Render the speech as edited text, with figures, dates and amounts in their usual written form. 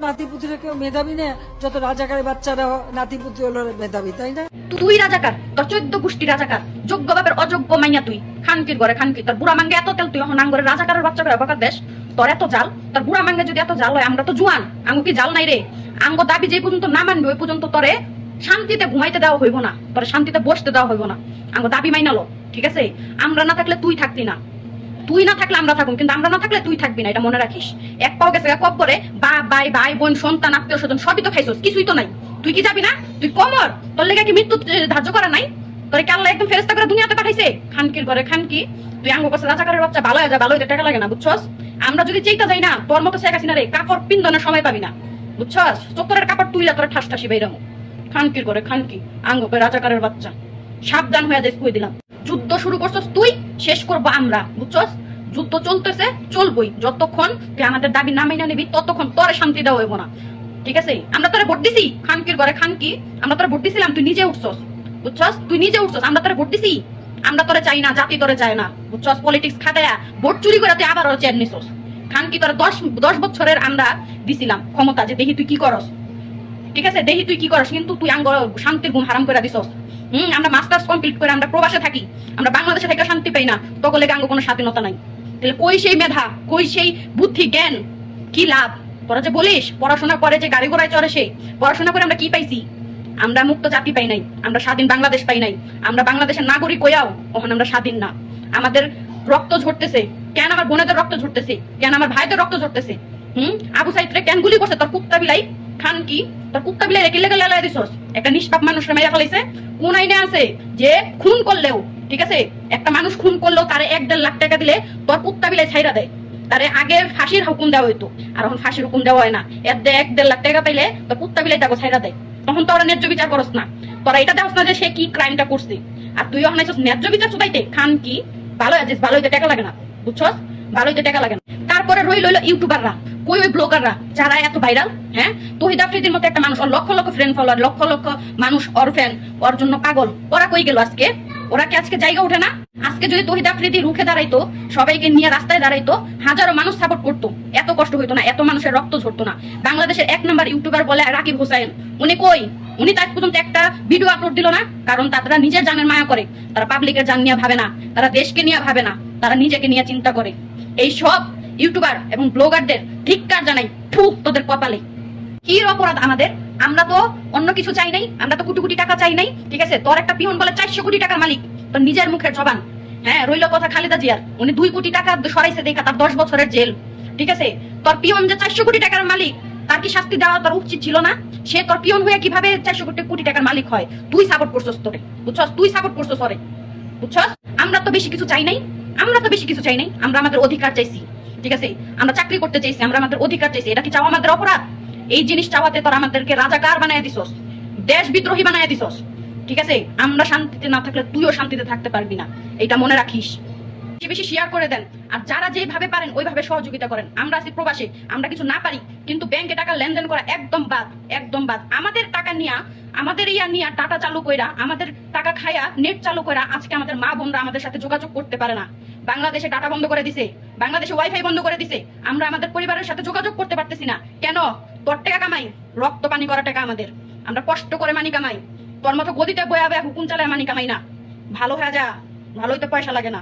নাতিপুতিরা কেউ মেধাবী না, যত রাজাকারের বাচ্চারা নাতিপুতি হলো মেধাবী, তাই না? তুই রাজাকার, তোর 14 গোষ্ঠী রাজাকার, যোগ্য বাপের অযোগ্য মাইয়া তুই। খানকির ঘরে খানকি, তোর বুড়া মাঙ্গে এত তেল, তুই এখন আঙ্গরে রাজাকারের বাচ্চা করে বকার দেশ। তোর এত জাল, তোর বুড়া মাঙ্গে যদি এত জাল হয়, আমরা তো জুয়ান, আঙ্গু কি জাল নাই রে? আঙ্গ দাবি যে পর্যন্ত না মানবে ওই পর্যন্ত তোরে শান্তিতে ঘুমাইতে দেওয়া হইব না, তোরে শান্তিতে বসতে দেওয়া হইব না। আঙ্গ দাবি মাইনালো, ঠিক আছে? আমরা না থাকলে তুই থাকতি না, তুই না থাকলে আমরা থাকুন, কিন্তু আমরা না থাকলে তুই থাকবি না, এটা মনে রাখিস। এক পাও গেছে কব করে, বাপ ভাই ভাই বোন সন্তান আত্মীয় স্বজন সবই তো খাইছস, কিছুই তো নাই। তুই কি যাবি না? তুই কমর, তোর লেগে কি মৃত্যু ধার্য করা নাই? তোর কি আল্লাহ একদম ফেরেশতা করে দুনিয়াতে পাঠাইছে? খানকির ঘরে খানকি, তুই আঙ্গ কাছে রাজাকারের বাচ্চা, ভালো হয়ে যা, ভালো হইতে টাকা লাগে না, বুঝছস? আমরা যদি চেইতা যাই না, তোর মতো শেখ হাসিনা রে কাপড় পিন্দনের সময় পাবি না, বুঝছস? চোখের কাপড় তুইলা তোর ঠাস ঠাসি বেরামো। খানকির ঘরে খানকি, আঙ্গ রাজাকারের বাচ্চা, সাবধান হয়ে যাইস, কই দিলাম। যুদ্ধ শুরু করছস তুই, শেষ করবো আমরা, বুঝছস? যুদ্ধ চলতেছে, চলবই, যতক্ষণ তুই আমাদের দাবি না মেনে নিবি ততক্ষণ তোরে শান্তি দেওয়া হইব না, ঠিক আছে? আমরা তোরে ভোট দিছি, খানকির ঘরে খানকি, আমরা তোরে ভোট দিছিলাম, তুই নিজে উঠছস, বুঝছস? তুই নিজে উঠছস, আমরা তোরে ভোট দিছি, আমরা তোরে চাই না, জাতি তোরে চায় না, বুঝছস? পলিটিক্স খাটায়া ভোট চুরি করে তুই আবার চেয়ার নিছস। খানকি তোরে 10 বছরের আমরা দিছিলাম ক্ষমতা, যে দেখি তুই কি করস, ঠিক আছে? দেখি তুই কি করস, কিন্তু তুই আঙ্গ শান্তির ঘুম হারাম করে দিছস। আমরা মাস্টার্স কমপ্লিট করে আমরা প্রবাসে থাকি, আমরা বাংলাদেশে থেকে শান্তি পাই না, তকলে আঙ্গ কোনো স্বাধীনতা নাই। তাহলে কই সেই মেধা, কই সেই বুদ্ধি জ্ঞান, কি লাভ? তোরা যে বলিস পড়াশোনা করে যে গাড়ি ঘোড়ায় চড়ে, সে পড়াশোনা করে আমরা কি পাইছি? আমরা মুক্ত জাতি পাই নাই, আমরা স্বাধীন বাংলাদেশ পাই নাই, আমরা বাংলাদেশের নাগরিক হইয়াও ওখানে আমরা স্বাধীন না। আমাদের রক্ত ঝরতেছে কেন? আমার বোনেদের রক্ত ঝরতেছে কেন? আমার ভাইদের রক্ত ঝরতেছে। আবু সাইদ রে কেন গুলি করছে? তোর কুত্তা বিলাই খানকি, তোর কুত্তা বিলাই রেখে লেগে লেলাই দিছস। একটা নিষ্পাপ মানুষকে মেরে ফেলাইছে। কোন আইনে আছে যে খুন করলেও, ঠিক আছে, একটা মানুষ খুন করলেও তারে 1-1.5 লাখ টাকা দিলে তোর কুত্তা বিলাই ছাইরা দেয়? তারে আগে ফাঁসির হুকুম দেওয়া হইতো, আর এখন ফাঁসির হুকুম দেওয়া হয় না। 1-1.5 লাখ টাকা পাইলে তোর কুত্তা বিলাই তাকে ছাইরা দেয়। তখন তোরা ন্যায্য বিচার করস না, তোরা এটা দেখস না যে সে কি ক্রাইমটা করছে। আর তুই এখন আইছস ন্যায্য বিচার চুদাইতে। খানকি, ভালো আছিস, ভালো হইতে টাকা লাগে না, বুঝছস? ভালো হইতে টাকা লাগে না। তারপরে রইল ইউটিউবাররা, কই ওই ব্লগাররা যারা এত ভাইরাল। হ্যাঁ, তহিদ আফ্রিদির মতো একটা মানুষ, ওর লক্ষ লক্ষ ফ্রেন্ড ফলোয়ার, লক্ষ লক্ষ মানুষ ওর ফ্যান, ওর জন্য পাগল। ওরা কই গেল আজকে? ওরা কি আজকে জায়গা ওঠে না? আজকে যদি তহিদ আফ্রিদি রুখে দাঁড়াইতো, সবাইকে নিয়ে রাস্তায় দাঁড়াইতো, হাজারো মানুষ সাপোর্ট করতো, এত কষ্ট হইতো না, এত মানুষের রক্ত ঝরতো না। বাংলাদেশের 1 নম্বর ইউটিউবার বলে রাকিব হোসাইন, উনি কই? উনি তার পর্যন্ত একটা ভিডিও আপলোড দিল না, কারণ তারা নিজের জানের মায়া করে, তারা পাবলিকের জান নিয়ে ভাবে না, তারা দেশকে নিয়ে ভাবে না, তারা নিজেকে নিয়ে চিন্তা করে। এই সব ইউটিউবার এবং ব্লগারদের ধিক্কার জানাই, ফু তোদের কপালে। কি অপরাধ আমাদের? আমরা তো অন্য কিছু চাই নাই, আমরা তো কোটি কোটি টাকা চাই নাই, ঠিক আছে? তোর একটা পিয়ন বলে 400 কোটি টাকার মালিক, তোর নিজের মুখের জবান। হ্যাঁ, রইল কথা খালেদা জিয়ার, উনি 2 কোটি টাকা সরাইছে দেখা তার 10 বছরের জেল, ঠিক আছে? তোর পিয়ন যে 400 কোটি টাকার মালিক, তার কি শাস্তি দেওয়া তোর উচিত ছিল না? সে তোর পিয়ন হয়ে কিভাবে 400 কোটি টাকার মালিক হয়? তুই সাপোর্ট করছস তোরে, বুঝছস? তুই সাপোর্ট করছস ওরে, বুঝছস? আমরা তো বেশি কিছু চাই নাই, আমরা তো বেশি কিছু চাই নাই, আমরা আমাদের অধিকার চাইছি, ঠিক আছে? আমরা চাকরি করতে চাইছি, আমরা আমাদের অধিকার চাইছি। এটা কি চাওয়া আমাদের অপরাধ? এই জিনিস চাওয়াতে তোর আমাদেরকে রাজাকার বানায় দিছস, দেশ বিদ্রোহী বানায় দিছস, ঠিক আছে? আমরা শান্তিতে না থাকলে তুইও শান্তিতে থাকতে পারবি না, এটা মনে রাখিস। বেশি শেয়ার করে দেন, আর যারা যেভাবে পারেন ওইভাবে সহযোগিতা করেন। আমরা আছি প্রবাসী, আমরা কিছু না পারি, কিন্তু ব্যাংকে টাকা লেনদেন করা একদম বাদ, একদম বাদ। আমাদের টাকা নিয়া, আমাদের নিয়া ডাটা চালু কইরা, আমাদের টাকা খায়া নেট চালু কইরা আজকে আমাদের মা বোনরা আমাদের সাথে যোগাযোগ করতে পারে না। বাংলাদেশে ডাটা বন্ধ করে দিছে, বাংলাদেশে ওয়াইফাই বন্ধ করে দিছে, আমরা আমাদের পরিবারের সাথে যোগাযোগ করতে পারতেছি না। কেন? তোর টাকা কামাই, রক্ত পানি করা টাকা আমাদের, আমরা কষ্ট করে মানি কামাই। তোর মতো গদিতে বয়া বয়া হুকুম চালায় মানি কামাই না। ভালো হয়ে যা, ভালোই তো পয়সা লাগে না।